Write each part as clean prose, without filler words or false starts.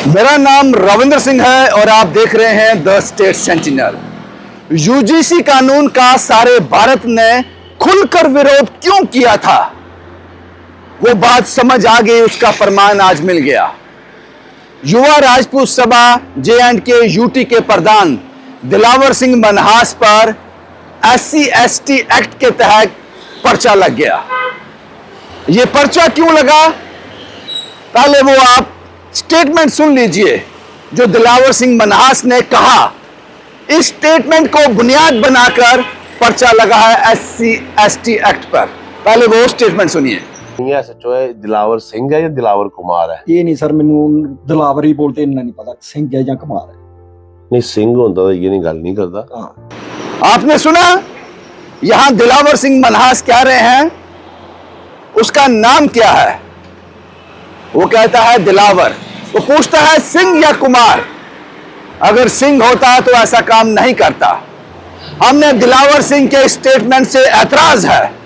मेरा नाम रविंद्र सिंह है और आप देख रहे हैं द स्टेट सेंटिनल। यूजीसी कानून का सारे भारत ने खुलकर विरोध क्यों किया था, वो बात समझ आ गई, उसका प्रमाण आज मिल गया। युवा राजपूत सभा J&K यूटी के प्रधान दिलावर सिंह मनहास पर SC/ST एक्ट के तहत पर्चा लग गया। यह पर्चा क्यों लगा, पहले वो आप स्टेटमेंट सुन लीजिए जो दिलावर सिंह मनहास ने कहा। इस स्टेटमेंट को बुनियाद बनाकर पर्चा लगा है SC/ST एक्ट पर। पहले वो स्टेटमेंट सुनिए। सचो है दिलावर सिंह है या दिलावर कुमार है? ये नहीं सर, मैनू दिलावर ही बोलते, इन्ना नहीं पता सिंह है या कुमार है। नहीं सिंह होता तो ये नहीं गल नहीं करता। आपने सुना, यहां दिलावर सिंह मनहास कह रहे हैं उसका नाम क्या है। वो कहता है दिलावर। वो पूछता है सिंह या कुमार। अगर सिंह होता तो ऐसा काम नहीं करता। हमने दिलावर सिंह के स्टेटमेंट से ऐतराज है।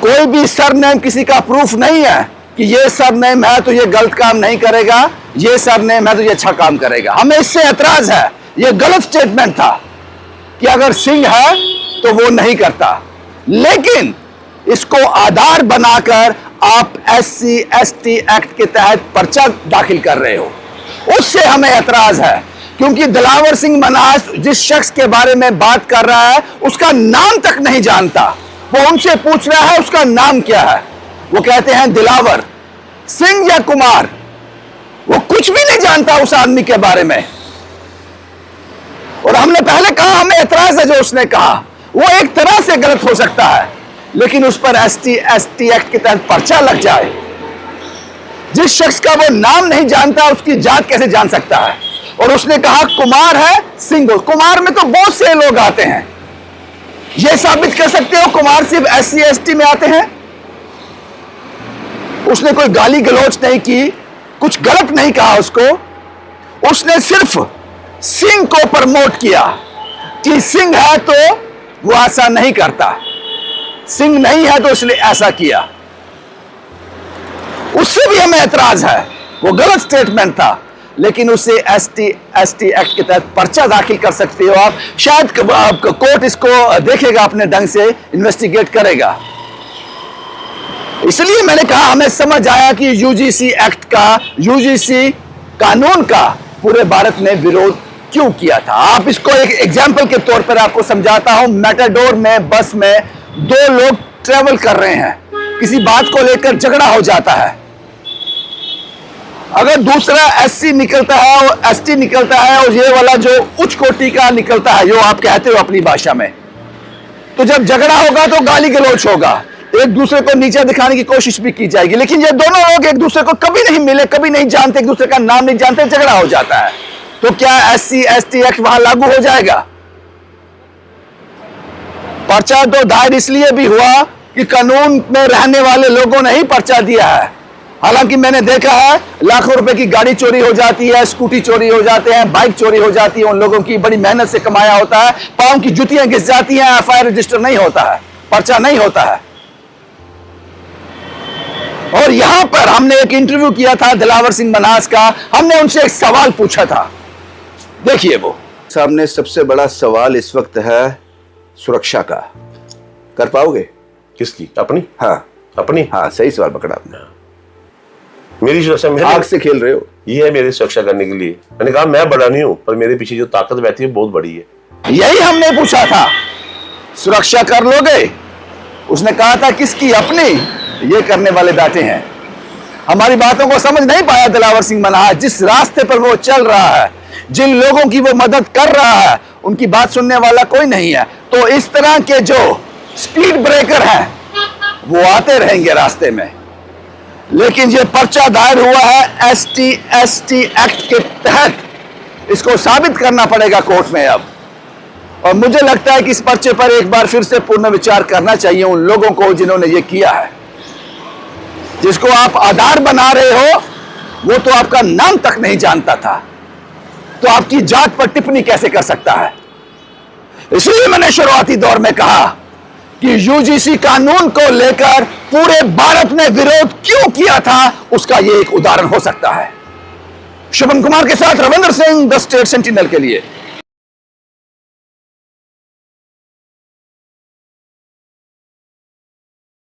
कोई भी सरनेम किसी का प्रूफ नहीं है कि ये सरनेम है तो ये गलत काम नहीं करेगा, ये सरनेम है तो ये अच्छा काम करेगा। हमें इससे ऐतराज है। ये गलत स्टेटमेंट था कि अगर सिंह है तो वो नहीं करता, लेकिन इसको आधार बनाकर आप SC/ST एक्ट के तहत पर्चा दाखिल कर रहे हो, उससे हमें ऐतराज है। क्योंकि दिलावर सिंह मनहास जिस शख्स के बारे में बात कर रहा है उसका नाम तक नहीं जानता। वो उनसे पूछ रहा है उसका नाम क्या है। वो कहते हैं दिलावर। सिंह या कुमार, वो कुछ भी नहीं जानता उस आदमी के बारे में। और हमने पहले कहा हमें ऐतराज है जो उसने कहा। वो एक तरह से गलत हो सकता है, लेकिन उस पर SC/ST एक्ट के तहत पर्चा लग जाए। जिस शख्स का वो नाम नहीं जानता उसकी जात कैसे जान सकता है। और उसने कहा कुमार है, सिंह। कुमार में तो बहुत से लोग आते हैं। ये साबित कर सकते हो कुमार सिर्फ SC/ST में आते हैं? उसने कोई गाली गलौज नहीं की, कुछ गलत नहीं कहा उसको। उसने सिर्फ सिंह को प्रमोट किया कि सिंह है तो वो ऐसा नहीं करता, सिंह नहीं है तो इसलिए ऐसा किया। उससे भी हमें ऐतराज है। वो गलत स्टेटमेंट था, लेकिन उससे SC/ST एक्ट के तहत पर्चा दाखिल कर सकते हो आप। शायद कोर्ट इसको देखेगा, अपने ढंग से इन्वेस्टिगेट करेगा। इसलिए मैंने कहा हमें समझ आया कि यूजीसी कानून का पूरे भारत ने विरोध क्यों किया था। आप इसको एक एग्जाम्पल के तौर पर आपको समझाता हूं। मेटाडोर में, बस में दो लोग ट्रेवल कर रहे हैं, किसी बात को लेकर झगड़ा हो जाता है। अगर दूसरा SC निकलता है और ST निकलता है और ये वाला जो उच्च कोटि का निकलता है, जो आप कहते हो अपनी भाषा में, तो जब झगड़ा होगा तो गाली गलौज होगा, एक दूसरे को नीचे दिखाने की कोशिश भी की जाएगी। लेकिन ये दोनों लोग एक दूसरे को कभी नहीं मिले, कभी नहीं जानते, एक दूसरे का नाम नहीं जानते, झगड़ा हो जाता है। तो क्या SC/ST एक्ट वहां लागू हो जाएगा? पर्चा तो दायर इसलिए भी हुआ कि कानून में रहने वाले लोगों ने ही पर्चा दिया है। हालांकि मैंने देखा है लाखों रुपए की गाड़ी चोरी हो जाती है, स्कूटी चोरी हो जाते हैं, बाइक चोरी हो जाती है। उन लोगों की बड़ी मेहनत से कमाया होता है, पांव की जुतियां घिस जाती हैं, FIR रजिस्टर नहीं होता है, पर्चा नहीं होता है। और यहां पर हमने एक इंटरव्यू किया था दिलावर सिंह मनहास का। हमने उनसे एक सवाल पूछा था, देखिए। वो सामने सबसे बड़ा सवाल इस वक्त है सुरक्षा का। कर पाओगे? किसकी? अपनी? हाँ अपनी? हाँ, सही सवाल पकड़ा आपने। मेरी सुरक्षा आग से खेल रहे हो। ये है मेरी सुरक्षा करने के लिए। मैंने कहा मैं बड़ा नहीं हूं, पर मेरे पीछे जो ताकत बैठी है बहुत बड़ी है। यही हमने पूछा था, सुरक्षा कर लोगे? उसने कहा था किसकी? अपनी। ये करने वाले बैठे हैं। हमारी बातों को समझ नहीं पाया दिलावर सिंह मनहास। जिस रास्ते पर वो चल रहा है, जिन लोगों की वो मदद कर रहा है, उनकी बात सुनने वाला कोई नहीं है। तो इस तरह के जो स्पीड ब्रेकर हैं वो आते रहेंगे रास्ते में। लेकिन ये पर्चा दायर हुआ है SC/ST एक्ट के तहत। इसको साबित करना पड़ेगा कोर्ट में अब। और मुझे लगता है कि इस पर्चे पर एक बार फिर से पुनः विचार करना चाहिए उन लोगों को जिन्होंने ये किया है। जिसको आप आधार बना रहे हो वो तो आपका नाम तक नहीं जानता था, तो आपकी जात पर टिप्पणी कैसे कर सकता है? इसलिए मैंने शुरुआती दौर में कहा कि यूजीसी कानून को लेकर पूरे भारत ने विरोध क्यों किया था, उसका यह एक उदाहरण हो सकता है। शुभम कुमार के साथ Ravindra Singh, the state sentinel के लिए।